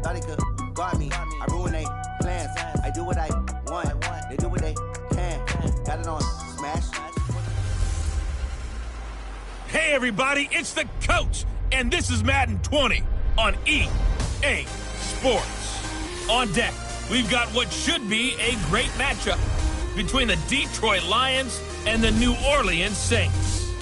thought they could guard me. I ruin they plans. I do what I want. They do what they can. Got it on smash. Hey everybody, it's the coach, and this is Madden 20 on EA Sports. On deck, we've got what should be a great matchup between the Detroit Lions and the New Orleans Saints.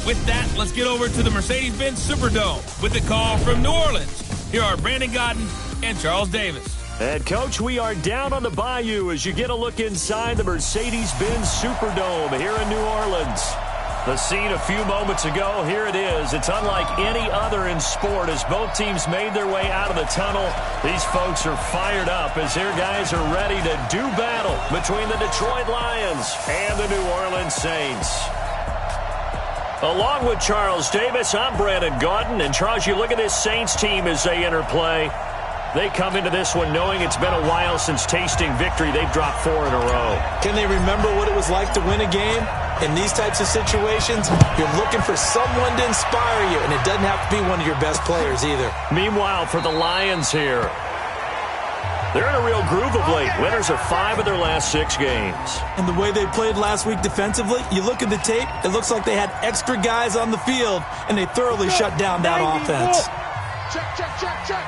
With that, let's get over to the Mercedes-Benz Superdome with the call from New Orleans. Here are Brandon Godden and Charles Davis. And, Coach, we are down on the bayou as you get a look inside the Mercedes-Benz Superdome here in New Orleans. The scene a few moments ago, here it is. It's unlike any other in sport as both teams made their way out of the tunnel. These folks are fired up as their guys are ready to do battle between the Detroit Lions and the New Orleans Saints. Along with Charles Davis, I'm Brandon Gaudin. And, Charles, you look at this Saints team as they enter play. They come into this one knowing it's been a while since tasting victory. They've dropped 4 in a row. Can they remember what it was like to win a game? In these types of situations, you're looking for someone to inspire you, and it doesn't have to be one of your best players either. Meanwhile, for the Lions here, they're in a real groove of late. Winners of 5 of their last 6 games. And the way they played last week defensively, you look at the tape, it looks like they had extra guys on the field, and they thoroughly shut down that offense. Check, check, check, check.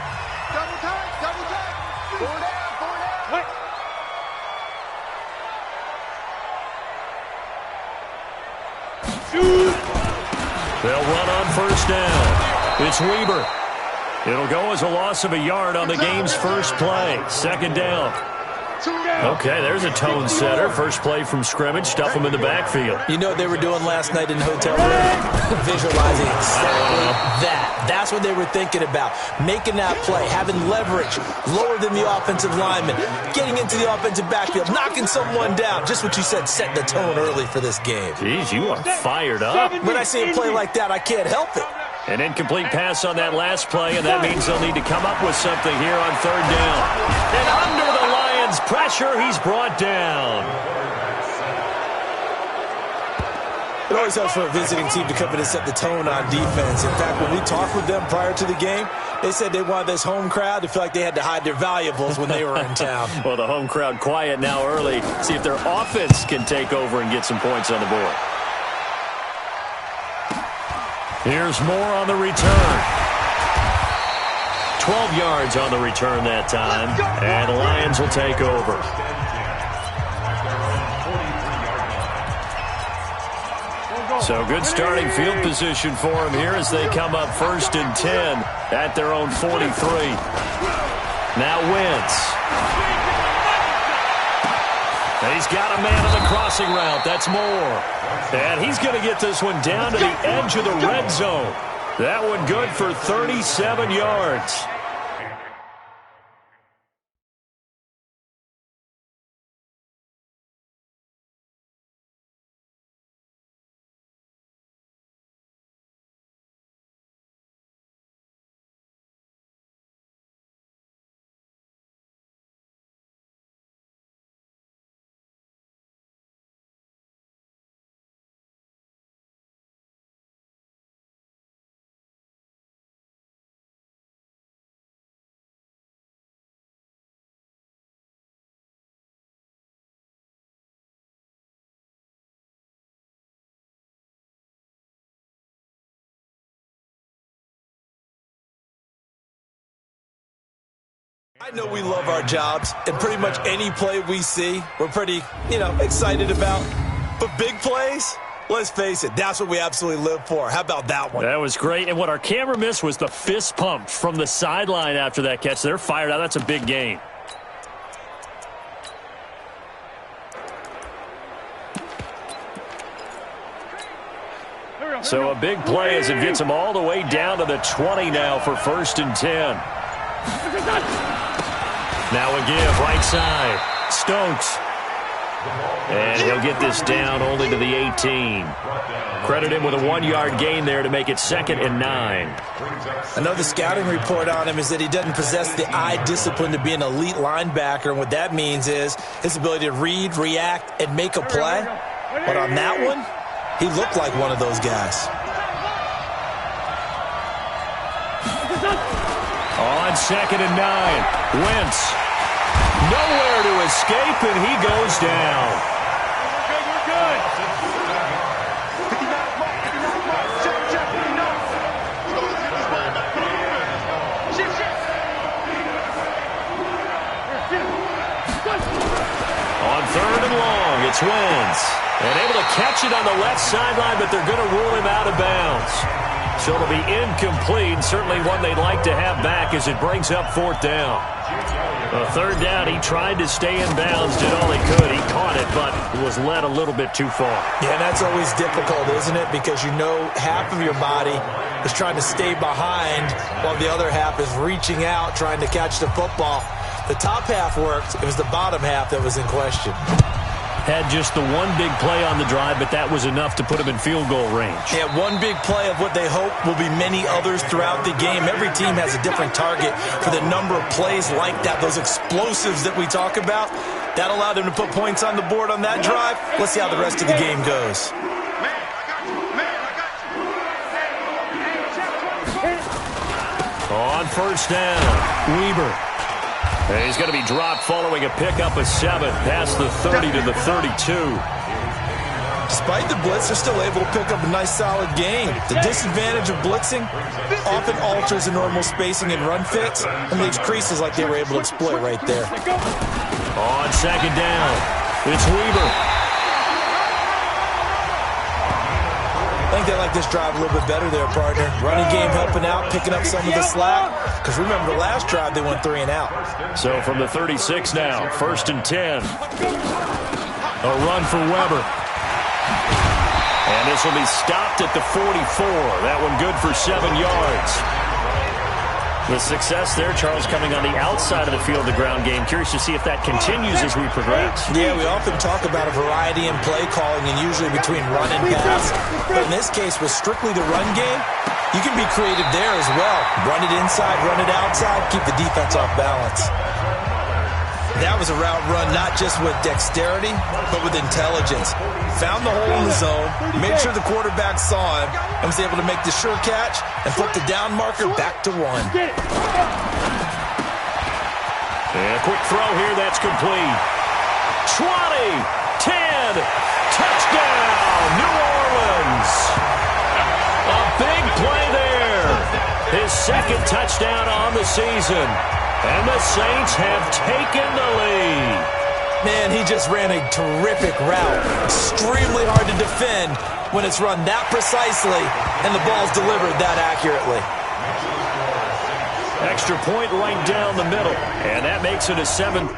Double time, double time. 4 down, 4 down. Wait. They'll run on first down. It's Weber. It'll go as a loss of a yard on the game's first play. 2nd down. Okay, there's a tone setter. First play from scrimmage. Stuff them in the backfield. You know what they were doing last night in the hotel room? Visualizing exactly that. That's what they were thinking about. Making that play, having leverage, lower than the offensive lineman, getting into the offensive backfield, knocking someone down. Just what you said, set the tone early for this game. Jeez, you are fired up. When I see a play like that, I can't help it. An incomplete pass on that last play, and that means they'll need to come up with something here on 3rd down. And under the Lions' pressure, he's brought down. It always helps for a visiting team to come in and set the tone on defense. In fact, when we talked with them prior to the game, they said they wanted this home crowd to feel like they had to hide their valuables when they were in town. Well, the home crowd quiet now early. See if their offense can take over and get some points on the board. Here's Moore on the return. 12 yards on the return that time, and the Lions will take over. So good starting field position for them here as they come up 1st and 10 at their own 43. Now Wentz. He's got a man on the crossing route. That's Moore. And he's going to get this one down to the edge of the red zone. That one good for 37 yards. I know we love our jobs, and pretty much any play we see, we're pretty, excited about. But big plays, let's face it, that's what we absolutely live for. How about that one? That was great, and what our camera missed was the fist pump from the sideline after that catch. They're fired out. That's a big gain. So a big play as it gets them all the way down to the 20 now for 1st and 10. Now a give, right side. Stokes. And he'll get this down only to the 18. Credit him with a 1-yard gain there to make it 2nd and 9. Another scouting report on him is that he doesn't possess the eye discipline to be an elite linebacker. And what that means is his ability to read, react, and make a play. But on that one, he looked like one of those guys. On on 2nd and 9. Wentz. Nowhere to escape, and he goes down. We're good. On 3rd and long, it's Wentz. And able to catch it on the left sideline, but they're going to rule him out of bounds. So it'll be incomplete, certainly one they'd like to have back as it brings up 4th down. A 3rd down, he tried to stay in bounds, did all he could. He caught it, but was led a little bit too far. Yeah, and that's always difficult, isn't it? Because you know half of your body is trying to stay behind while the other half is reaching out, trying to catch the football. The top half worked. It was the bottom half that was in question. Had just the one big play on the drive, but that was enough to put him in field goal range. Yeah, one big play of what they hope will be many others throughout the game. Every team has a different target for the number of plays like that, those explosives that we talk about. That allowed them to put points on the board on that drive. Let's see how the rest of the game goes. On 1st down, Weber. He's going to be dropped following a pickup of 7 past the 30 to the 32. Despite the blitz, they're still able to pick up a nice, solid gain. The disadvantage of blitzing often alters the normal spacing and run fits and leaves creases like they were able to exploit right there. On 2nd down, it's Weber. I think they like this drive a little bit better there, partner. Running game helping out, picking up some of the slack. Because remember, the last drive, they went 3 and out. So from the 36 now, 1st and 10. A run for Weber. And this will be stopped at the 44. That one good for 7 yards. The success there, Charles, coming on the outside of the field, the ground game. Curious to see if that continues as we progress. Yeah, we often talk about a variety in play calling and usually between run and pass. But in this case, with strictly the run game, you can be creative there as well. Run it inside, run it outside, keep the defense off balance. That was a route run not just with dexterity, but with intelligence. Found the hole in the zone, made sure the quarterback saw him, and was able to make the sure catch and flip the down marker back to 1. And a quick throw here, that's complete. 20, 10, touchdown, New Orleans. A big play there. His 2nd touchdown on the season. And the Saints have taken the lead. Man, he just ran a terrific route. Extremely hard to defend when it's run that precisely and the ball's delivered that accurately. Extra point right down the middle. And that makes it a 7.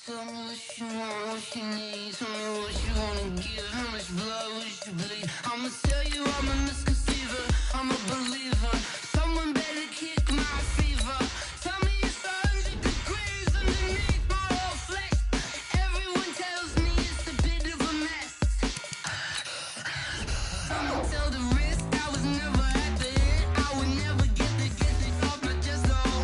Tell me what you want, what you need. Tell me what you wanna give. How much blood would you bleed? I'ma tell you I'm a misconceiver. I'm a believer. Someone better kick my fever. Tell me it's 100 degrees underneath my whole flesh. Everyone tells me it's a bit of a mess. I'ma tell the risk I was never at the end. I would never get it off my chest though.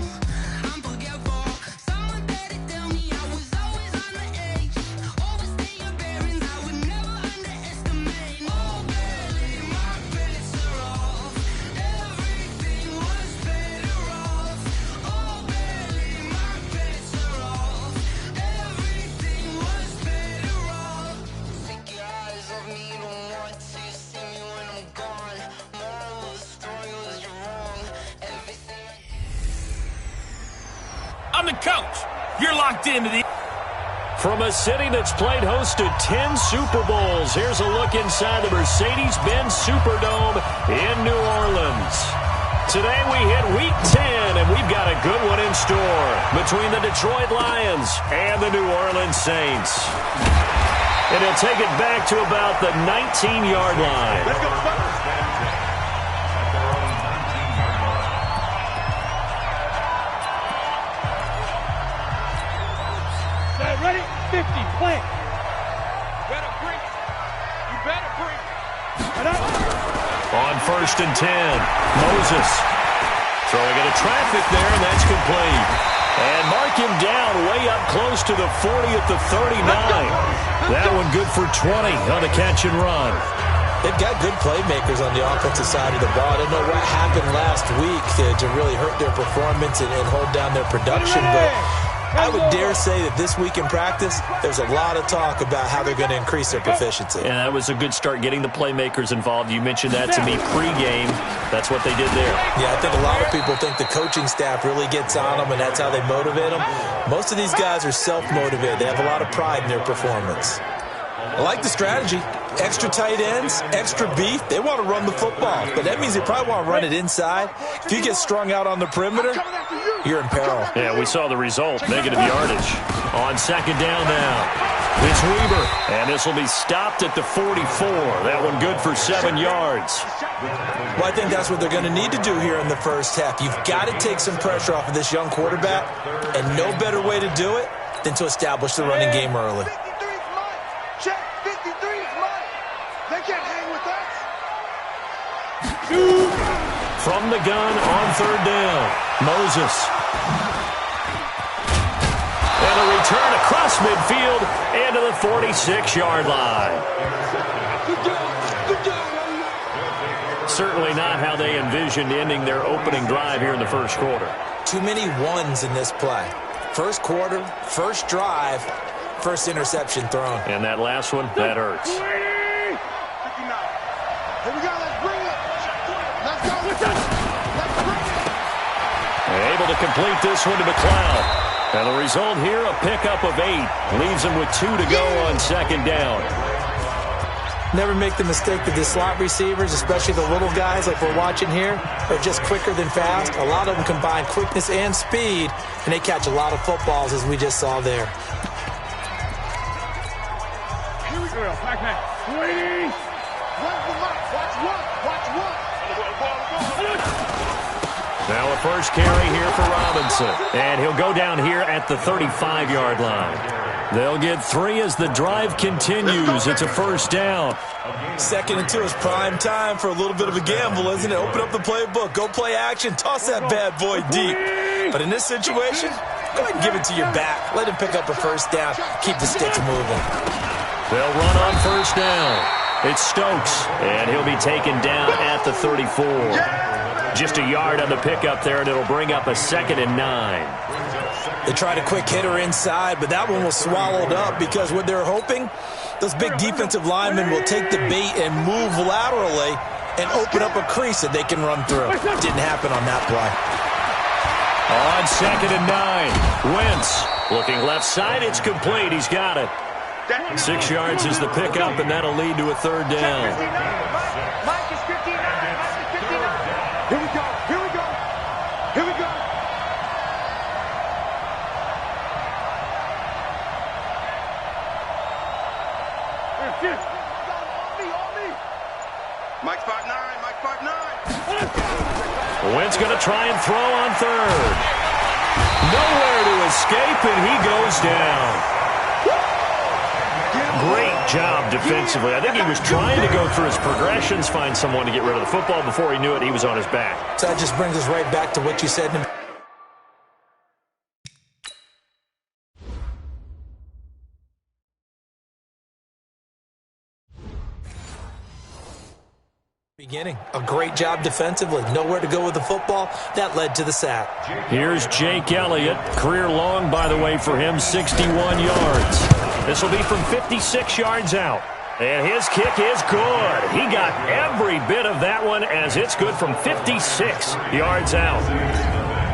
I'm forgetful. Someone better tell me I was always on the edge. Overstay your bearings, I would never underestimate. Oh, barely, my bets are off. Everything was better off. Oh, barely, my bets are off. Everything was better off. Take your eyes off me, don't want to see me when I'm gone. Moral of the story was you're wrong. Everything I'm the coach. You're locked into the... From a city that's played host to 10 Super Bowls, here's a look inside the Mercedes-Benz Superdome in New Orleans. Today we hit Week 10, and we've got a good one in store between the Detroit Lions and the New Orleans Saints. And he'll take it back to about the 19-yard line. Let's go, ready? 50, plant. Better breathe. You better breathe. On 1st and 10, Moses throwing into traffic there, and that's complete. And mark him down way up close to the 40 at the 39. good for 20 on the catch and run. They've got good playmakers on the offensive side of the ball. I don't know what happened last week to really hurt their performance and hold down their production, but I would dare say that this week in practice, there's a lot of talk about how they're going to increase their proficiency. And that was a good start, getting the playmakers involved. You mentioned that to me pregame. That's what they did there. Yeah, I think a lot of people think the coaching staff really gets on them, and that's how they motivate them. Most of these guys are self-motivated. They have a lot of pride in their performance. I like the strategy. Extra tight ends, extra beef. They want to run the football, but that means they probably want to run it inside. If you get strung out on the perimeter, you're in peril. Yeah, we saw the result, negative yardage. On second down now, it's Weaver, and this will be stopped at the 44. That one good for 7 yards. Well, I think that's what they're going to need to do here in the first half. You've got to take some pressure off of this young quarterback, and no better way to do it than to establish the running game early. They can't hang with us. From the gun on third down, Moses. And a return across midfield and to the 46-yard line. Certainly not how they envisioned ending their opening drive here in the first quarter. Too many ones in this play. First quarter, first drive, first interception thrown. And that last one, that hurts. Here we go, let's bring it. Let's go with it. Let's bring it. Able to complete this one to McLeod. And the result here, a pickup of 8. Leaves them with 2 to go on second down. Never make the mistake that the slot receivers, especially the little guys like we're watching here, are just quicker than fast. A lot of them combine quickness and speed, and they catch a lot of footballs, as we just saw there. Here we go, back. Please. Watch one. Now a first carry here for Robinson. And he'll go down here at the 35-yard line. They'll get 3 as the drive continues. It's a first down. 2nd and 2 is prime time for a little bit of a gamble, isn't it? Open up the playbook, go play action, toss that bad boy deep. But in this situation, go ahead and give it to your back. Let him pick up a first down. Keep the sticks moving. They'll run on first down. It's Stokes, and he'll be taken down at the 34. Just a yard on the pickup there, and it'll bring up a 2nd and 9. They tried a quick hitter inside, but that one was swallowed up because what they're hoping, those big defensive linemen will take the bait and move laterally and open up a crease that they can run through. Didn't happen on that play. On 2nd and 9, Wentz looking left side. It's complete. He's got it. 6 yards is the pickup, and that'll lead to a third down. Mike is 59. Here we go. Mike 5'9". Wentz going to try and throw on third. Nowhere to escape, and he goes down. Great job defensively. I think he was trying to go through his progressions, find someone to get rid of the football. Before he knew it, he was on his back. So that just brings us right back to what you said in the beginning. A great job defensively. Nowhere to go with the football. That led to the sack. Here's Jake Elliott. Career long, by the way, for him, 61 yards. This will be from 56 yards out. And his kick is good. He got every bit of that one as it's good from 56 yards out.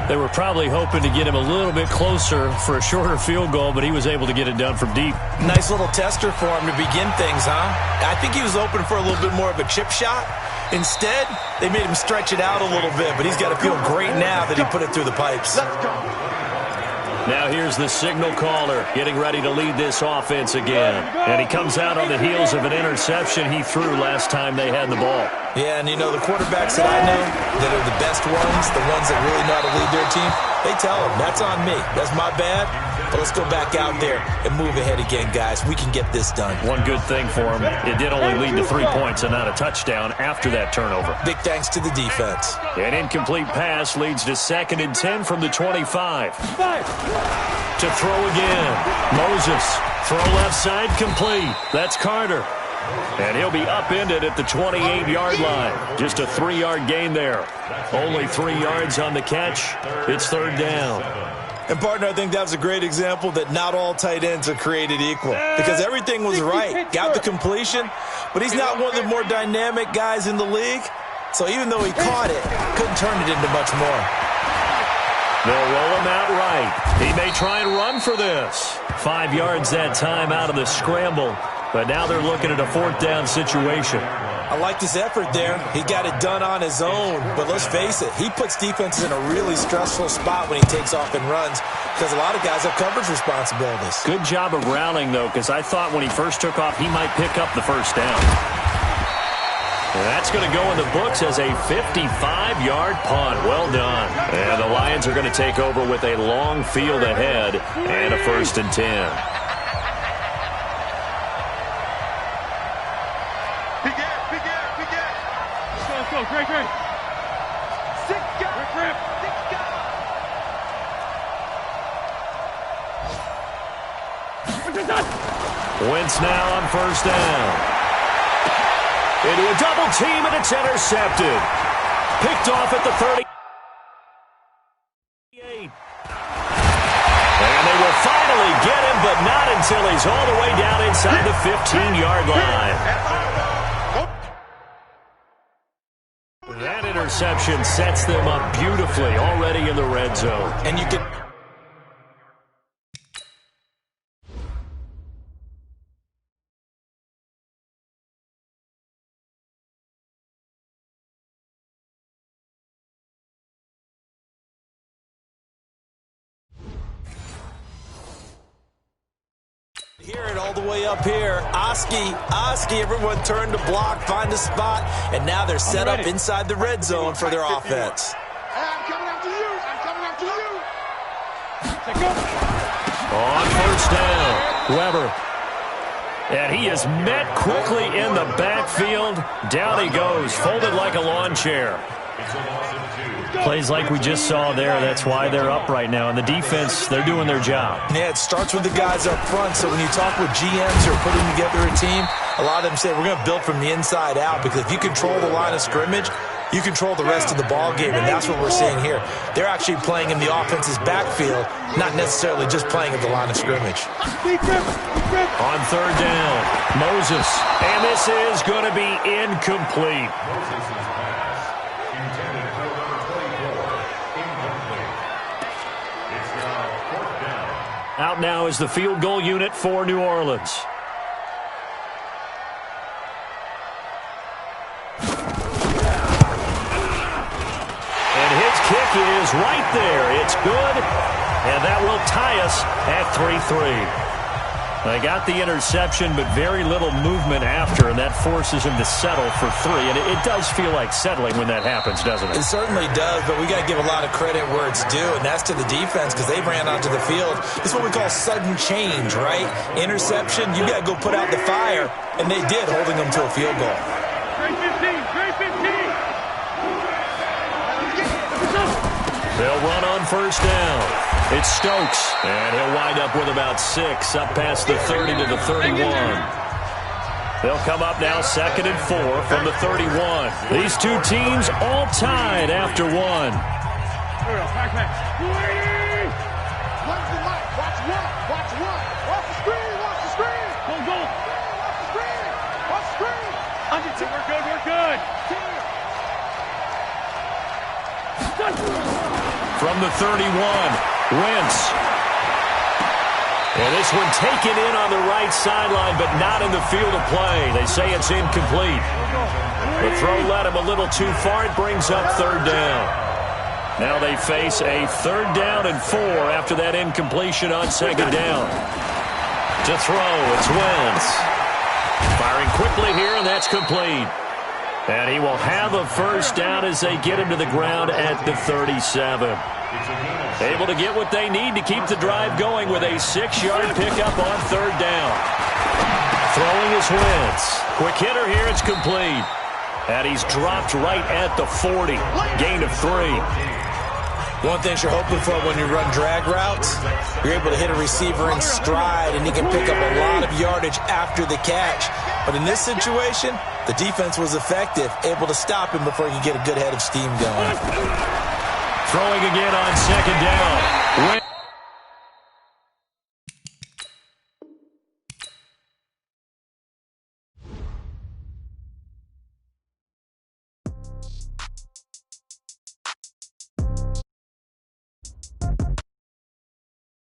They were probably hoping to get him a little bit closer for a shorter field goal, but he was able to get it done from deep. Nice little tester for him to begin things, huh? I think he was hoping for a little bit more of a chip shot. Instead, they made him stretch it out a little bit, but he's got to feel great now that he put it through the pipes. Let's go. Now here's the signal caller getting ready to lead this offense again. And he comes out on the heels of an interception he threw last time they had the ball. Yeah, and you know, the quarterbacks that I know that are the best ones, the ones that really know how to lead their team, they tell him, that's on me. That's my bad. But let's go back out there and move ahead again, guys. We can get this done. One good thing for him, it did only lead to 3 points and not a touchdown after that turnover. Big thanks to the defense. An incomplete pass leads to 2nd and 10 from the 25. To throw again. Moses. Throw left side complete. That's Carter. And he'll be upended at the 28-yard line. Just a 3-yard gain there. Only 3 yards on the catch. It's 3rd down. And, partner, I think that was a great example that not all tight ends are created equal. Because everything was right. Got the completion. But he's not one of the more dynamic guys in the league. So even though he caught it, couldn't turn it into much more. They'll roll him out right. He may try and run for this. 5 yards that time out of the scramble. But now they're looking at a 4th down situation. I like this effort there. He got it done on his own. But let's face it, he puts defenses in a really stressful spot when he takes off and runs because a lot of guys have coverage responsibilities. Good job of rallying, though, because I thought when he first took off, he might pick up the 1st down. And that's going to go in the books as a 55-yard punt. Well done. And the Lions are going to take over with a long field ahead and a 1st and 10. Great. Wentz now on 1st down. Into a double team, and it's intercepted. Picked off at the 38. And they will finally get him, but not until he's all the way down inside the 15-yard line. That interception sets them up beautifully already in the red zone. And you can... Hear it all the way up here. Oski, everyone turned to block, find a spot, and now they're set up inside the red zone for their offense. I'm coming after you. On 1st down, Weber. And he is met quickly in the backfield. Down he goes, folded like a lawn chair. Plays like we just saw there. That's why they're up right now. And the defense, they're doing their job. Yeah, it starts with the guys up front. So when you talk with GMs who are putting together a team, a lot of them say we're going to build from the inside out because if you control the line of scrimmage, you control the rest of the ball game, and that's what we're seeing here. They're actually playing in the offense's backfield, not necessarily just playing at the line of scrimmage. On 3rd down, Moses. And this is going to be incomplete. Out now is the field goal unit for New Orleans. And his kick is right there. It's good, and that will tie us at 3-3. They got the interception, but very little movement after, and that forces him to settle for 3. And it does feel like settling when that happens, doesn't it? It certainly does, but we got to give a lot of credit where it's due, and that's to the defense because they ran onto the field. It's what we call sudden change, right? Interception, you got to go put out the fire, and they did, holding them to a field goal. Great 15. They'll run on 1st down. It's Stokes, and he'll wind up with about 6 up past the 30 to the 31. They'll come up now 2nd and 4 from the 31. These two teams all tied after 1. Watch one. Watch the screen. Watch the screen. We're good. From the 31, Wentz. And this one taken in on the right sideline, but not in the field of play. They say it's incomplete. The throw led him a little too far. It brings up 3rd down. Now they face a 3rd down and 4 after that incompletion on 2nd down. To throw, it's Wentz. Firing quickly here, and that's complete. And he will have a 1st down as they get him to the ground at the 37. Able to get what they need to keep the drive going with a 6-yard pickup on 3rd down. Throwing his wins. Quick hitter here, it's complete. And he's dropped right at the 40. Gain of 3. One thing you're hoping for when you run drag routes, you're able to hit a receiver in stride, and he can pick up a lot of yardage after the catch. But in this situation, the defense was effective, able to stop him before he could get a good head of steam going. Throwing again on 2nd down.